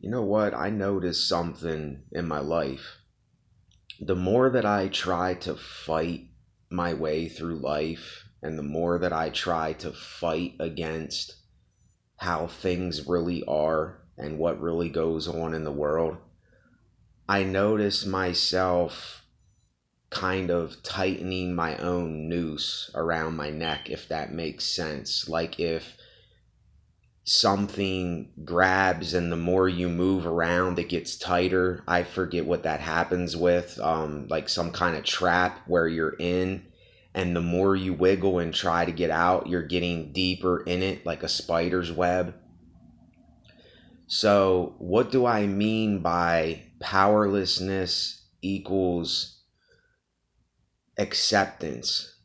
You know what? I noticed something in my life. The more that I try to fight my way through life, and the more that I try to fight against how things really are and what really goes on in the world, I notice myself kind of tightening my own noose around my neck, if that makes sense. Like if something grabs and the more you move around it gets tighter. I forget what that happens with, like some kind of trap where you're in, and the more you wiggle and try to get out, you're getting deeper in it, like a spider's web. So what do I mean by powerlessness equals acceptance?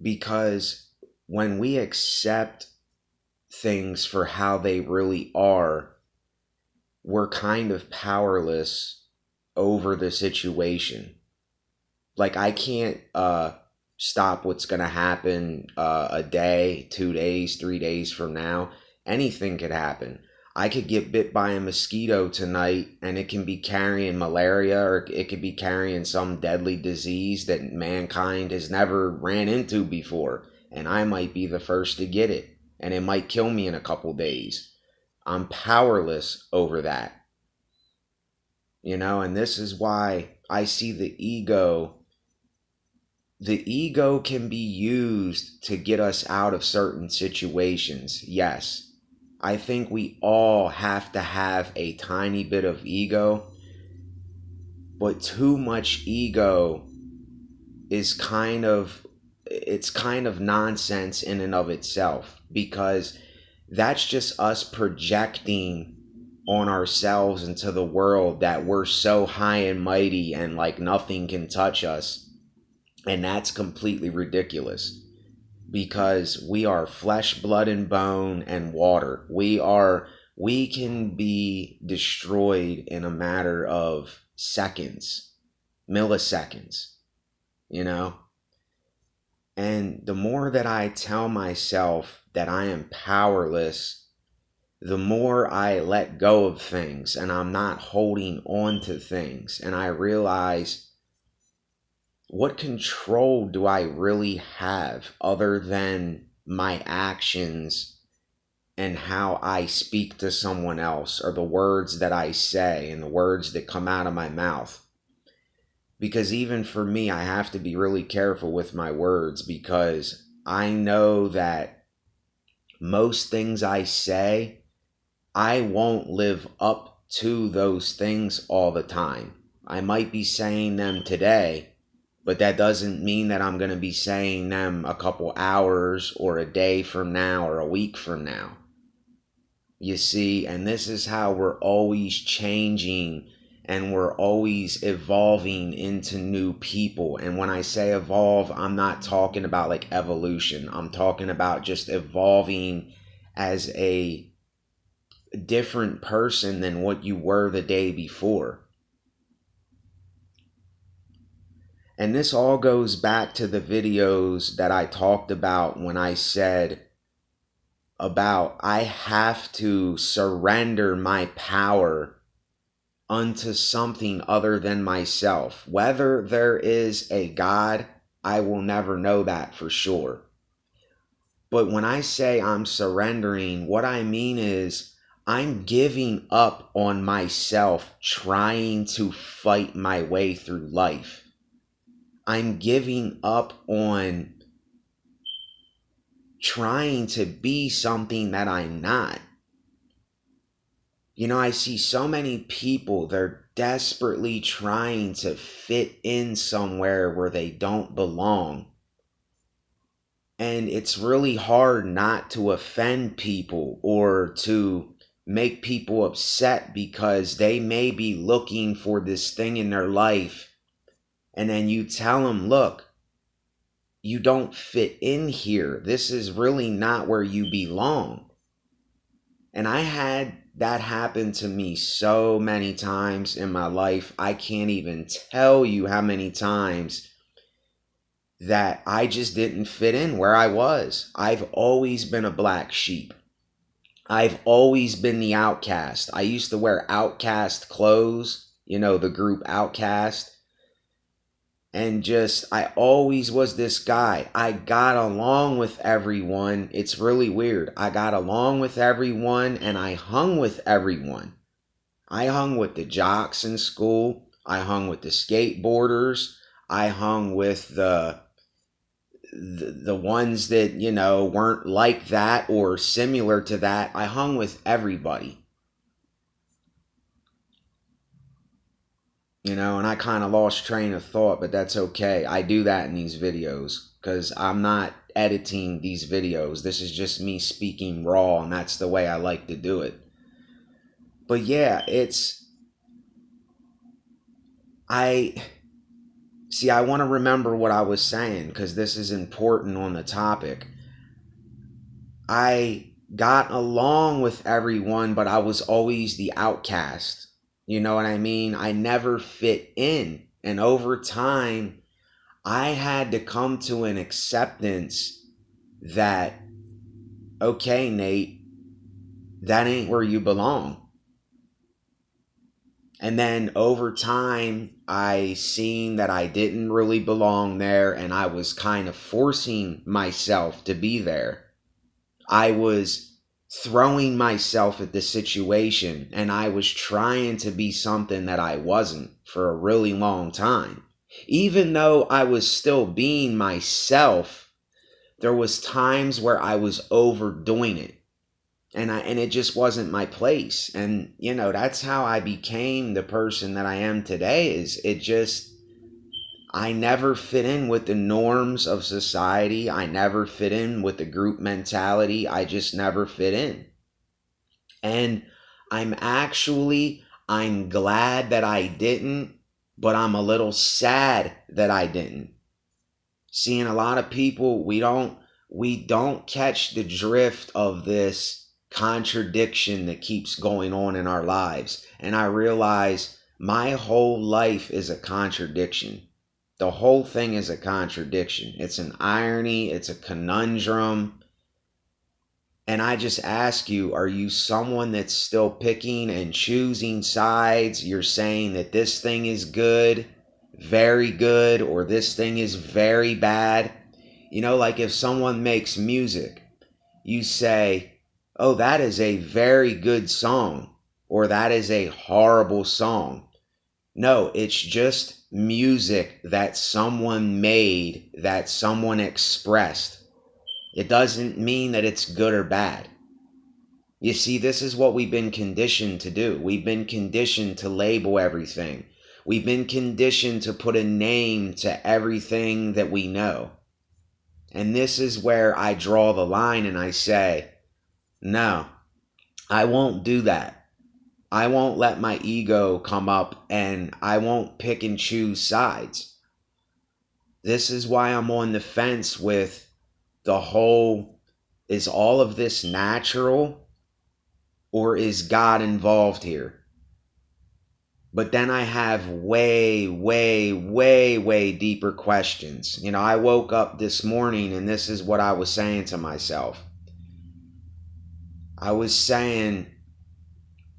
Because when we accept things for how they really are, we're kind of powerless over the situation. Like I can't stop what's going to happen a day, 2 days, 3 days from now. Anything could happen. I could get bit by a mosquito tonight and it can be carrying malaria, or it could be carrying some deadly disease that mankind has never ran into before. And I might be the first to get it. And it might kill me in a couple days. I'm powerless over that. And this is why I see the ego. The ego can be used to get us out of certain situations. Yes, I think we all have to have a tiny bit of ego, but too much ego is it's kind of nonsense in and of itself, because that's just us projecting on ourselves into the world that we're so high and mighty and like nothing can touch us. And that's completely ridiculous, because we are flesh, blood, and bone and water. We can be destroyed in a matter of seconds, milliseconds, you know? And the more that I tell myself that I am powerless, the more I let go of things and I'm not holding on to things. And I realize, what control do I really have other than my actions and how I speak to someone else, or the words that I say and the words that come out of my mouth? Because even for me, I have to be really careful with my words, because I know that most things I say, I won't live up to those things all the time. I might be saying them today, but that doesn't mean that I'm going to be saying them a couple hours or a day from now or a week from now. You see, and this is how we're always changing and we're always evolving into new people. And when I say evolve, I'm not talking about like evolution. I'm talking about just evolving as a different person than what you were the day before. And this all goes back to the videos that I talked about when I said about I have to surrender my power unto something other than myself. Whether there is a God, I will never know that for sure. But when I say I'm surrendering, what I mean is I'm giving up on myself trying to fight my way through life. I'm giving up on trying to be something that I'm not. I see so many people, they're desperately trying to fit in somewhere where they don't belong. And it's really hard not to offend people or to make people upset, because they may be looking for this thing in their life. And then you tell them, look, you don't fit in here. This is really not where you belong. And I had that happen to me so many times in my life. I can't even tell you how many times that I just didn't fit in where I was. I've always been a black sheep. I've always been the outcast. I used to wear outcast clothes, the group Outcast. And just, I always was this guy. I got along with everyone. It's really weird. I got along with everyone and I hung with everyone. I hung with the jocks in school. I hung with the skateboarders. I hung with the ones that, weren't like that or similar to that. I hung with everybody. And I kind of lost train of thought, but that's okay. I do that in these videos because I'm not editing these videos. This is just me speaking raw, and that's the way I like to do it. But yeah, I want to remember what I was saying because this is important on the topic. I got along with everyone, but I was always the outcast. You know what I mean? I never fit in. And over time, I had to come to an acceptance that, okay, Nate, that ain't where you belong. And then over time, I seen that I didn't really belong there, and I was kind of forcing myself to be there. I was throwing myself at the situation, and I was trying to be something that I wasn't for a really long time. Even though I was still being myself, there was times where I was overdoing it. And it just wasn't my place. And that's how I became the person that I am today. I never fit in with the norms of society. I never fit in with the group mentality. I just never fit in. And I'm glad that I didn't, but I'm a little sad that I didn't. Seeing a lot of people, we don't catch the drift of this contradiction that keeps going on in our lives. And I realize my whole life is a contradiction. The whole thing is a contradiction. It's an irony. It's a conundrum. And I just ask you, are you someone that's still picking and choosing sides? You're saying that this thing is good, very good, or this thing is very bad. Like if someone makes music, you say, oh, that is a very good song, or that is a horrible song. No, it's just music that someone made, that someone expressed. It doesn't mean that it's good or bad. You see, this is what we've been conditioned to do. We've been conditioned to label everything. We've been conditioned to put a name to everything that we know. And this is where I draw the line and I say, no, I won't do that. I won't let my ego come up and I won't pick and choose sides. This is why I'm on the fence with the whole, is all of this natural or is God involved here? But then I have way, way, way, way deeper questions. I woke up this morning and this is what I was saying to myself. I was saying,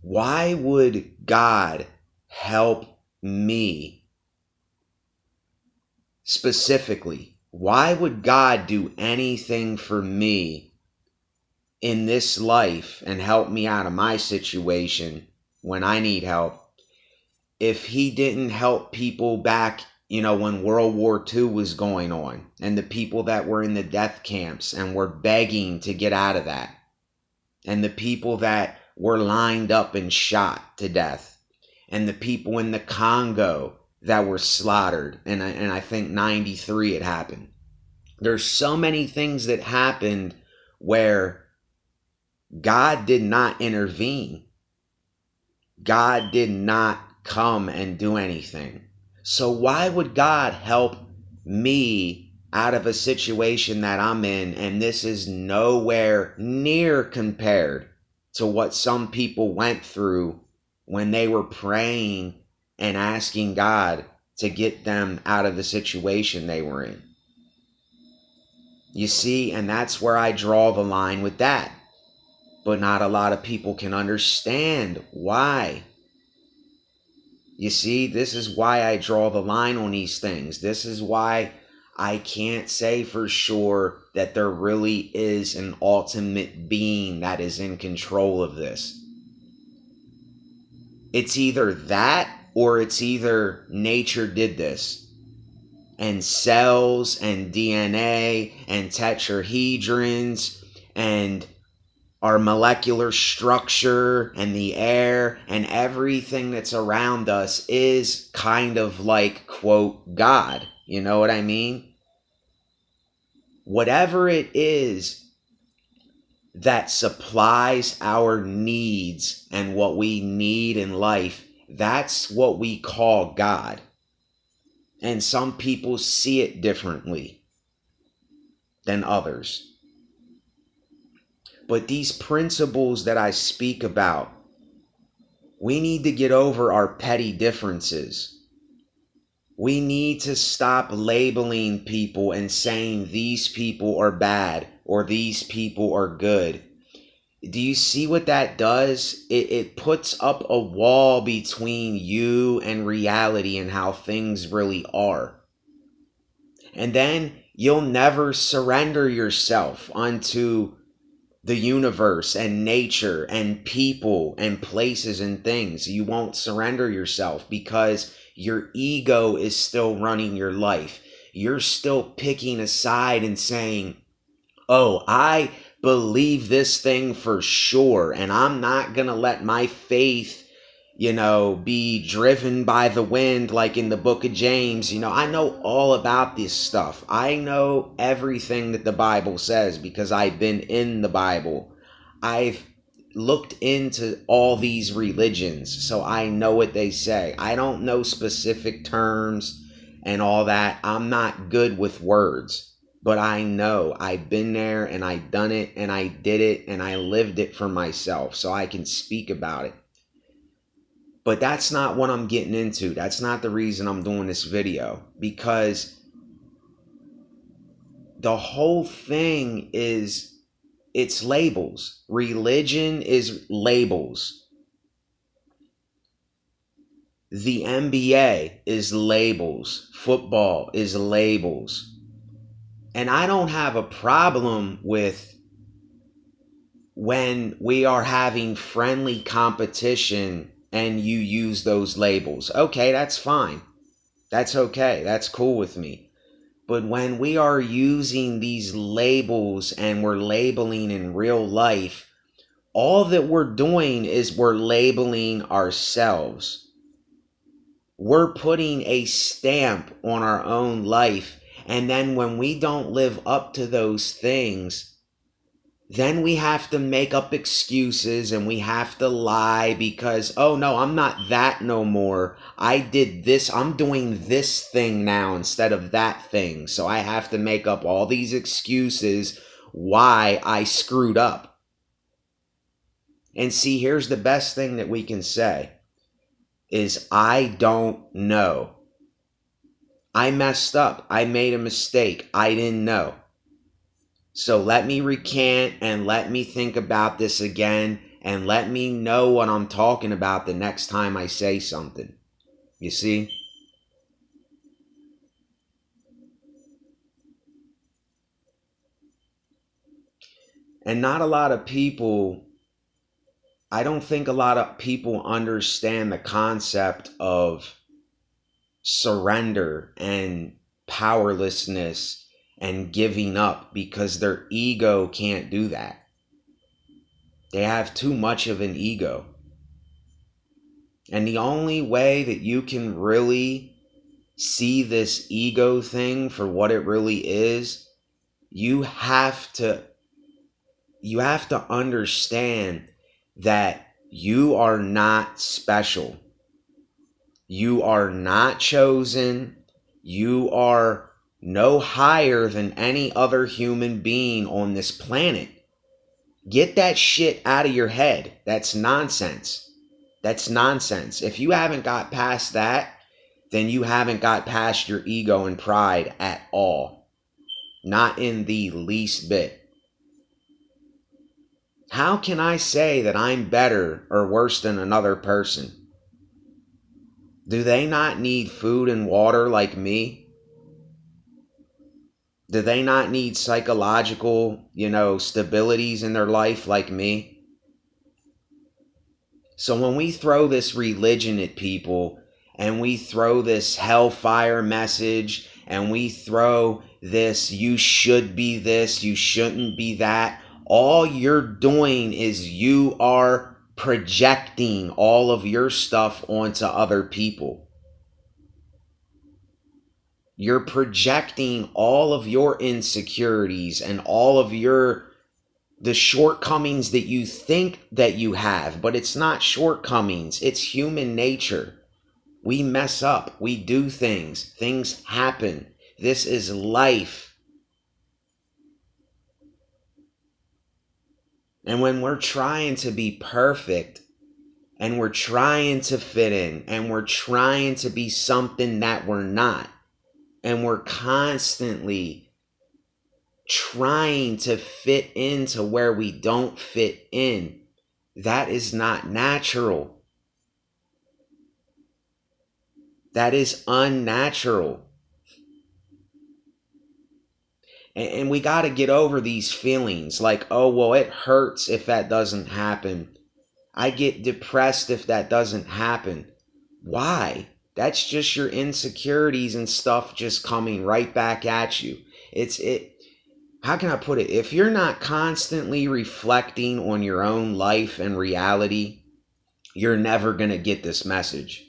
why would God help me specifically? Why would God do anything for me in this life and help me out of my situation when I need help if he didn't help people back, when World War II was going on and the people that were in the death camps and were begging to get out of that, and the people that were lined up and shot to death, and the people in the Congo that were slaughtered, and I think 93 it happened. There's so many things that happened where God did not intervene. God did not come and do anything. So why would God help me out of a situation that I'm in? And this is nowhere near compared to what some people went through when they were praying and asking God to get them out of the situation they were in. You see, and that's where I draw the line with that. but not a lot of people can understand why. You see, this is why I draw the line on these things. This is why I can't say for sure that there really is an ultimate being that is in control of this. It's either that, or it's either nature did this. And cells and DNA and tetrahedrons and our molecular structure and the air and everything that's around us is kind of like, quote, God. You know what I mean? Whatever it is that supplies our needs and what we need in life, that's what we call God. And some people see it differently than others. But these principles that I speak about, we need to get over our petty differences. We need to stop labeling people and saying these people are bad or these people are good. Do you see what that does? It puts up a wall between you and reality and how things really are. And then you'll never surrender yourself unto the universe and nature and people and places and things. You won't surrender yourself because your ego is still running your life. You're still picking a side and saying, oh, I believe this thing for sure, and I'm not going to let my faith, be driven by the wind like in the book of James. I know all about this stuff. I know everything that the Bible says because I've been in the Bible. I've looked into all these religions, so I know what they say. I don't know specific terms and all that. I'm not good with words, but I know. I've been there and I've done it and I did it and I lived it for myself, so I can speak about it. But that's not what I'm getting into. That's not the reason I'm doing this video, because the whole thing is, it's labels. Religion is labels. The NBA is labels. Football is labels. And I don't have a problem with when we are having friendly competition and you use those labels. Okay, that's fine. That's okay. That's cool with me. But when we are using these labels and we're labeling in real life, all that we're doing is we're labeling ourselves. We're putting a stamp on our own life. And then when we don't live up to those things, then we have to make up excuses and we have to lie because, oh no, I'm not that no more. I did this. I'm doing this thing now instead of that thing. So I have to make up all these excuses why I screwed up. And see, here's the best thing that we can say is I don't know. I messed up. I made a mistake. I didn't know. So let me recant and let me think about this again and let me know what I'm talking about the next time I say something. You see? And not a lot of people, I don't think a lot of people understand the concept of surrender and powerlessness and giving up because their ego can't do that. They have too much of an ego. And the only way that you can really see this ego thing for what it really is, you have to understand that you are not special. You are not chosen. You are no higher than any other human being on this planet. Get that shit out of your head. That's nonsense. That's nonsense. If you haven't got past that, then you haven't got past your ego and pride at all. Not in the least bit. How can I say that I'm better or worse than another person? Do they not need food and water like me? Do they not need psychological, stabilities in their life like me? So when we throw this religion at people and we throw this hellfire message and we throw this, you should be this, you shouldn't be that, all you're doing is you are projecting all of your stuff onto other people. You're projecting all of your insecurities and all of the shortcomings that you think that you have, but it's not shortcomings, it's human nature. We mess up, we do things happen. This is life. And when we're trying to be perfect and we're trying to fit in and we're trying to be something that we're not, and we're constantly trying to fit into where we don't fit in, that is not natural. That is unnatural. And we got to get over these feelings like, oh, well, it hurts if that doesn't happen. I get depressed if that doesn't happen. Why? That's just your insecurities and stuff just coming right back at you. How can I put it? If you're not constantly reflecting on your own life and reality, you're never going to get this message.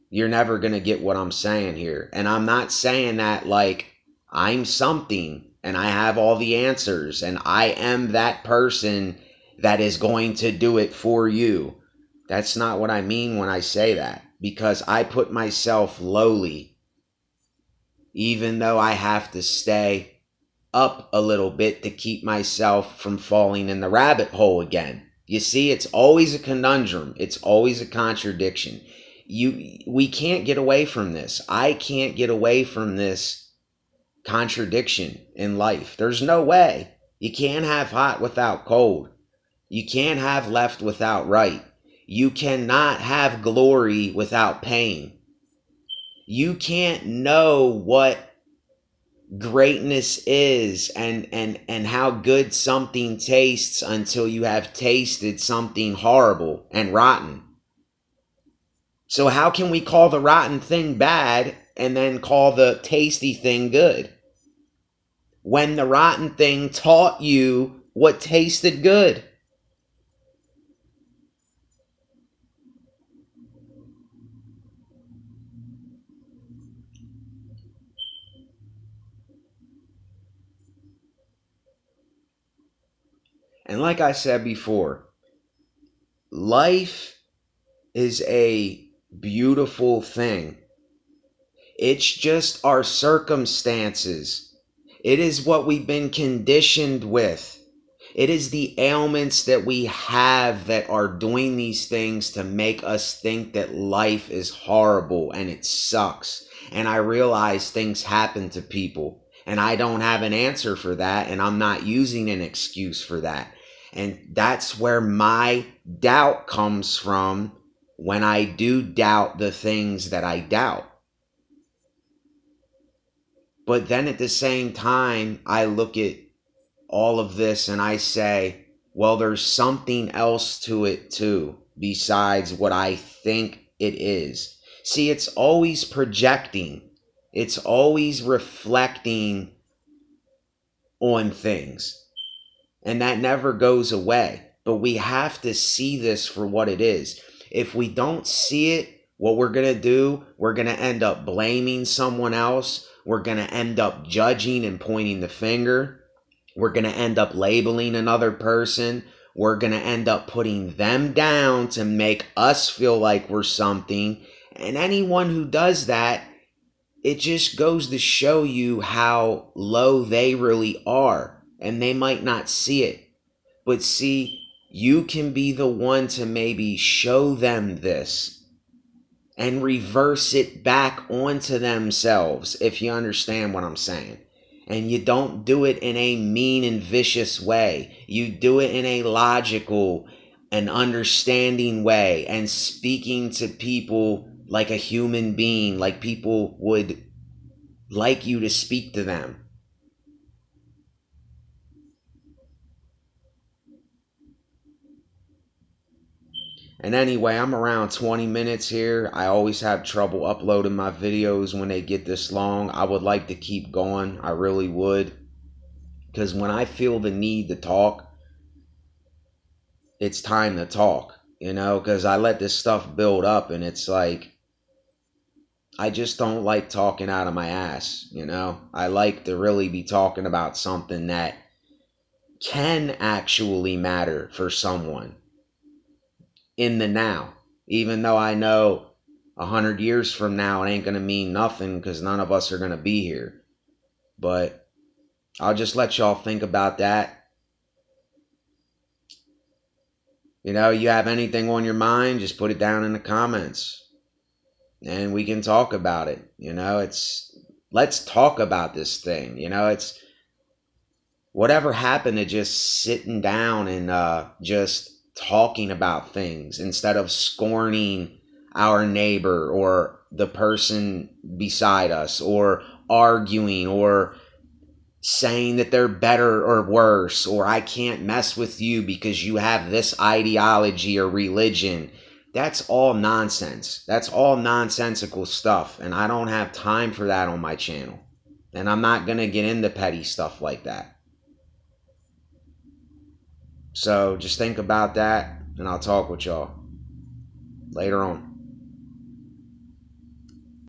You're never going to get what I'm saying here. And I'm not saying that like I'm something and I have all the answers and I am that person that is going to do it for you. That's not what I mean when I say that, because I put myself lowly, even though I have to stay up a little bit to keep myself from falling in the rabbit hole again. You see, it's always a conundrum. It's always a contradiction. We can't get away from this. I can't get away from this contradiction in life. There's no way. You can't have hot without cold. You can't have left without right. You cannot have glory without pain. You can't know what greatness is and how good something tastes until you have tasted something horrible and rotten. So how can we call the rotten thing bad and then call the tasty thing good, when the rotten thing taught you what tasted good? And like I said before, life is a beautiful thing. It's just our circumstances. It is what we've been conditioned with. It is the ailments that we have that are doing these things to make us think that life is horrible and it sucks. And I realize things happen to people, and I don't have an answer for that, and I'm not using an excuse for that. And that's where my doubt comes from when I do doubt the things that I doubt. But then at the same time, I look at all of this and I say, well, there's something else to it too, besides what I think it is. See, it's always projecting. It's always reflecting on things. And that never goes away. But we have to see this for what it is. If we don't see it, what we're going to do, we're going to end up blaming someone else. We're going to end up judging and pointing the finger. We're going to end up labeling another person. We're going to end up putting them down to make us feel like we're something. And anyone who does that, it just goes to show you how low they really are. And they might not see it. But see, you can be the one to maybe show them this and reverse it back onto themselves, if you understand what I'm saying. And you don't do it in a mean and vicious way. You do it in a logical and understanding way, and speaking to people like a human being, like people would like you to speak to them. And anyway, I'm around 20 minutes here. I always have trouble uploading my videos when they get this long. I would like to keep going. I really would. Because when I feel the need to talk, it's time to talk. Because I let this stuff build up, and it's like, I just don't like talking out of my ass. I like to really be talking about something that can actually matter for someone in the now. Even though I know 100 years from now it ain't going to mean nothing, because none of us are going to be here. But I'll just let y'all think about that. You have anything on your mind, just put it down in the comments and we can talk about it. Let's talk about this thing. It's whatever happened to just sitting down and just talking about things instead of scorning our neighbor or the person beside us, or arguing, or saying that they're better or worse, or I can't mess with you because you have this ideology or religion. That's all nonsense. That's all nonsensical stuff, and I don't have time for that on my channel. And I'm not going to get into petty stuff like that. So just think about that, and I'll talk with y'all later on.